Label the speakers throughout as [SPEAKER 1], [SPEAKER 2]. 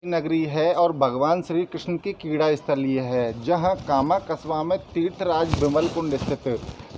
[SPEAKER 1] नगरी है और भगवान श्री कृष्ण की क्रीड़ा स्थली है, जहां कामा कस्बा में तीर्थराज विमल कुंड स्थित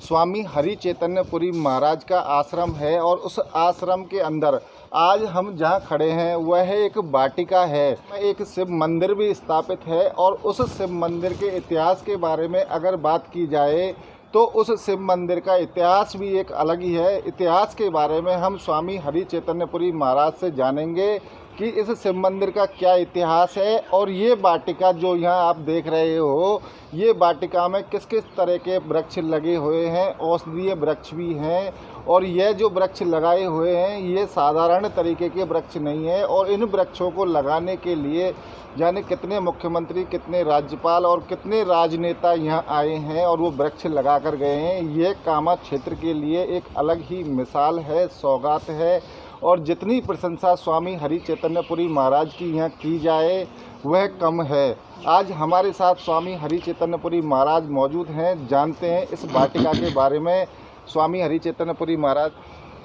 [SPEAKER 1] स्वामी हरि चैतन्यपुरी महाराज का आश्रम है। और उस आश्रम के अंदर आज हम जहां खड़े हैं वह एक वाटिका है, एक शिव मंदिर भी स्थापित है। और उस शिव मंदिर के इतिहास के बारे में अगर बात की जाए तो उस शिव मंदिर का इतिहास भी एक अलग ही है। इतिहास के बारे में हम स्वामी हरि चैतन्यपुरी महाराज से जानेंगे कि इस शिव मंदिर का क्या इतिहास है। और ये वाटिका जो यहाँ आप देख रहे हो, ये वाटिका में किस किस तरह के वृक्ष लगे हुए हैं, औषधीय वृक्ष भी हैं। और यह जो वृक्ष लगाए हुए हैं ये साधारण तरीके के वृक्ष नहीं है। और इन वृक्षों को लगाने के लिए जाने कितने मुख्यमंत्री, कितने राज्यपाल और कितने राजनेता यहाँ आए हैं और वो वृक्ष लगा कर गए हैं। ये कामा क्षेत्र के लिए एक अलग ही मिसाल है, सौगात है। और जितनी प्रशंसा स्वामी हरि चैतन्यपुरी महाराज की यहाँ की जाए वह कम है। आज हमारे साथ स्वामी हरि चैतन्यपुरी महाराज मौजूद हैं, जानते हैं इस वाटिका के बारे में। स्वामी हरि चैतन्यपुरी महाराज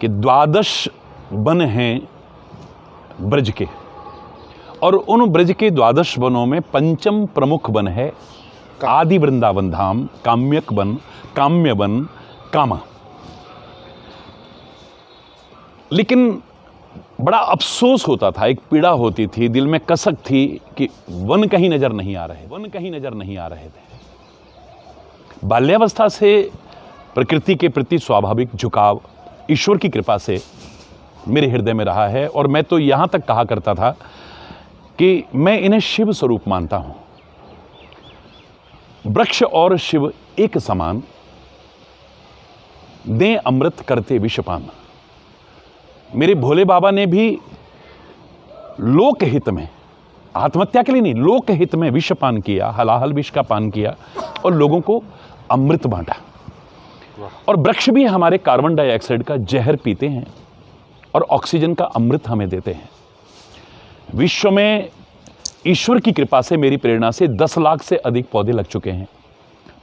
[SPEAKER 2] के 12 वन हैं ब्रज के, और उन ब्रज के 12 वनों में पंचम प्रमुख वन है आदि वृंदावन धाम, काम्यक वन, काम्य वन, कामा। लेकिन बड़ा अफसोस होता था, एक पीड़ा होती थी, दिल में कसक थी कि वन कहीं नजर नहीं आ रहे थे। बाल्यावस्था से प्रकृति के प्रति स्वाभाविक झुकाव ईश्वर की कृपा से मेरे हृदय में रहा है। और मैं तो यहाँ तक कहा करता था कि मैं इन्हें शिव स्वरूप मानता हूँ। वृक्ष और शिव एक समान, दें अमृत करते विषपान। मेरे भोले बाबा ने भी लोकहित में, आत्महत्या के लिए नहीं, लोकहित में विषपान किया, हलाहल विष का पान किया और लोगों को अमृत बांटा। और वृक्ष भी हमारे कार्बन डाइऑक्साइड का जहर पीते हैं और ऑक्सीजन का अमृत हमें देते हैं। विश्व में ईश्वर की कृपा से, मेरी प्रेरणा से 10 लाख से अधिक पौधे लग चुके हैं।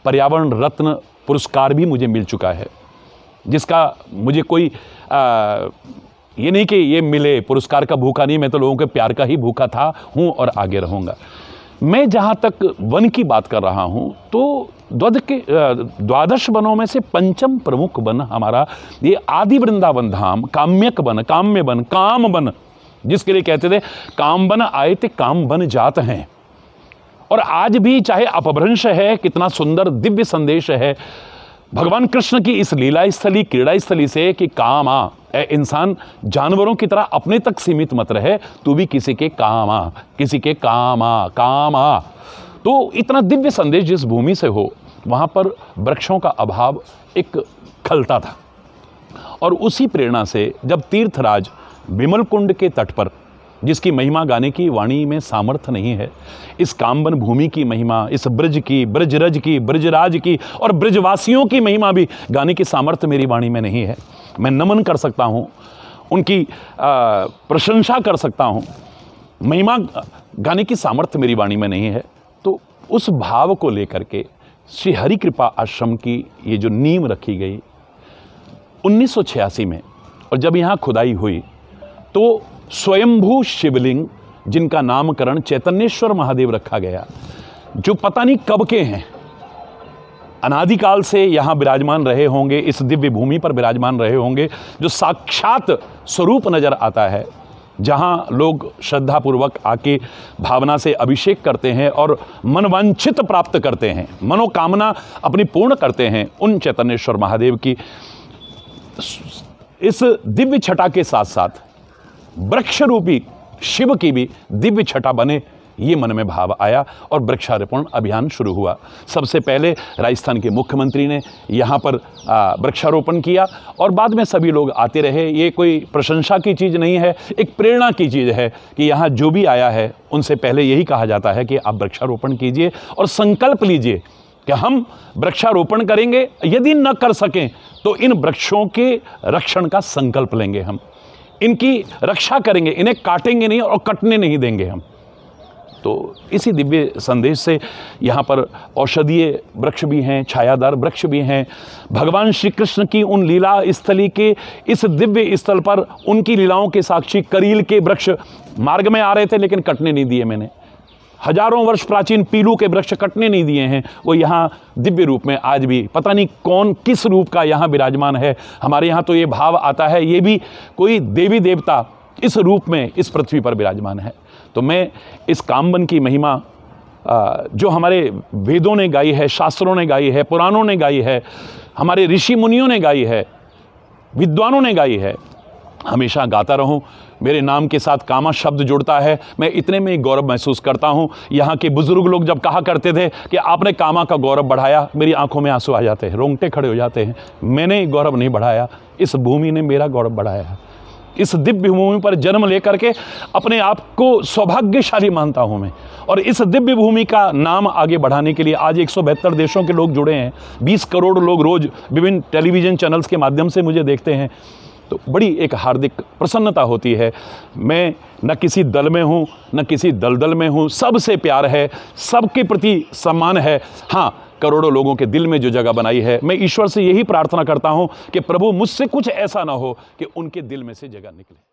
[SPEAKER 2] पर्यावरण रत्न पुरस्कार भी मुझे मिल चुका है, जिसका मुझे कोई ये नहीं कि ये मिले, पुरस्कार का भूखा नहीं, मैं तो लोगों के प्यार का ही भूखा था, हूँ और आगे रहूँगा। मैं जहाँ तक वन की बात कर रहा हूँ तो 12 वनों में से पंचम प्रमुख वन हमारा ये आदि वृंदावन धाम, काम्यक वन, काम्य वन, काम वन, जिसके लिए कहते थे काम वन आए थे काम बन जात हैं। और आज भी चाहे अपभ्रंश है, कितना सुंदर दिव्य संदेश है भगवान कृष्ण की इस लीला स्थली, क्रीड़ा स्थली से कि काम आ, इंसान जानवरों की तरह अपने तक सीमित मत रहे, तू भी किसी के काम आ, किसी के काम आ, काम आ। तो इतना दिव्य संदेश जिस भूमि से हो वहाँ पर वृक्षों का अभाव एक खलता था। और उसी प्रेरणा से जब तीर्थराज विमल कुंड के तट पर, जिसकी महिमा गाने की वाणी में सामर्थ्य नहीं है, इस कामवन भूमि की महिमा, इस ब्रज की, ब्रजरज की, ब्रजराज की और ब्रजवासियों की महिमा भी गाने की सामर्थ्य मेरी वाणी में नहीं है। मैं नमन कर सकता हूँ, उनकी प्रशंसा कर सकता हूँ, महिमा गाने की सामर्थ्य मेरी वाणी में नहीं है। तो उस भाव को लेकर के श्री हरि कृपा आश्रम की ये जो नींव रखी गई 1986 में, और जब यहाँ खुदाई हुई तो स्वयंभू शिवलिंग, जिनका नामकरण चैतन्येश्वर महादेव रखा गया, जो पता नहीं कब के हैं, अनादिकाल से यहाँ विराजमान रहे होंगे, इस दिव्य भूमि पर विराजमान रहे होंगे, जो साक्षात स्वरूप नजर आता है, जहाँ लोग श्रद्धापूर्वक आके भावना से अभिषेक करते हैं और मनवांछित प्राप्त करते हैं, मनोकामना अपनी पूर्ण करते हैं। उन चैतन्येश्वर महादेव की इस दिव्य छटा के साथ साथ वृक्ष रूपी शिव की भी दिव्य छटा बने, ये मन में भाव आया और वृक्षारोपण अभियान शुरू हुआ। सबसे पहले राजस्थान के मुख्यमंत्री ने यहाँ पर वृक्षारोपण किया और बाद में सभी लोग आते रहे। ये कोई प्रशंसा की चीज़ नहीं है, एक प्रेरणा की चीज़ है कि यहाँ जो भी आया है उनसे पहले यही कहा जाता है कि आप वृक्षारोपण कीजिए और संकल्प लीजिए कि हम वृक्षारोपण करेंगे, यदि न कर सकें तो इन वृक्षों के रक्षण का संकल्प लेंगे, हम इनकी रक्षा करेंगे, इन्हें काटेंगे नहीं और कटने नहीं देंगे हम। तो इसी दिव्य संदेश से यहाँ पर औषधीय वृक्ष भी हैं, छायादार वृक्ष भी हैं। भगवान श्री कृष्ण की उन लीला स्थली के इस दिव्य स्थल पर उनकी लीलाओं के साक्षी करील के वृक्ष मार्ग में आ रहे थे, लेकिन कटने नहीं दिए मैंने। हजारों वर्ष प्राचीन पीलू के वृक्ष कटने नहीं दिए हैं। वो यहाँ दिव्य रूप में आज भी पता नहीं कौन किस रूप का यहाँ विराजमान है। हमारे यहाँ तो ये भाव आता है ये भी कोई देवी देवता इस रूप में इस पृथ्वी पर विराजमान है। तो मैं इस कामवन की महिमा जो हमारे वेदों ने गाई है, शास्त्रों ने गाई है, पुराणों ने गाई है, हमारे ऋषि मुनियों ने गाई है, विद्वानों ने गाई है, हमेशा गाता रहूं। मेरे नाम के साथ कामा शब्द जुड़ता है, मैं इतने में ही गौरव महसूस करता हूं। यहाँ के बुजुर्ग लोग जब कहा करते थे कि आपने कामा का गौरव बढ़ाया, मेरी आंखों में आंसू आ जाते हैं, रोंगटे खड़े हो जाते हैं। मैंने गौरव नहीं बढ़ाया, इस भूमि ने मेरा गौरव बढ़ाया है। इस दिव्य भूमि पर जन्म लेकर के अपने आप को सौभाग्यशाली मानता हूं मैं। और इस दिव्य भूमि का नाम आगे बढ़ाने के लिए आज 172 देशों के लोग जुड़े हैं। 20 करोड़ लोग रोज विभिन्न टेलीविजन चैनल्स के माध्यम से मुझे देखते हैं। तो बड़ी एक हार्दिक प्रसन्नता होती है। मैं न किसी दल में हूँ, न किसी दलदल में हूँ, सबसे प्यार है, सबके प्रति सम्मान है। हाँ, करोड़ों लोगों के दिल में जो जगह बनाई है, मैं ईश्वर से यही प्रार्थना करता हूँ कि प्रभु मुझसे कुछ ऐसा ना हो कि उनके दिल में से जगह निकले।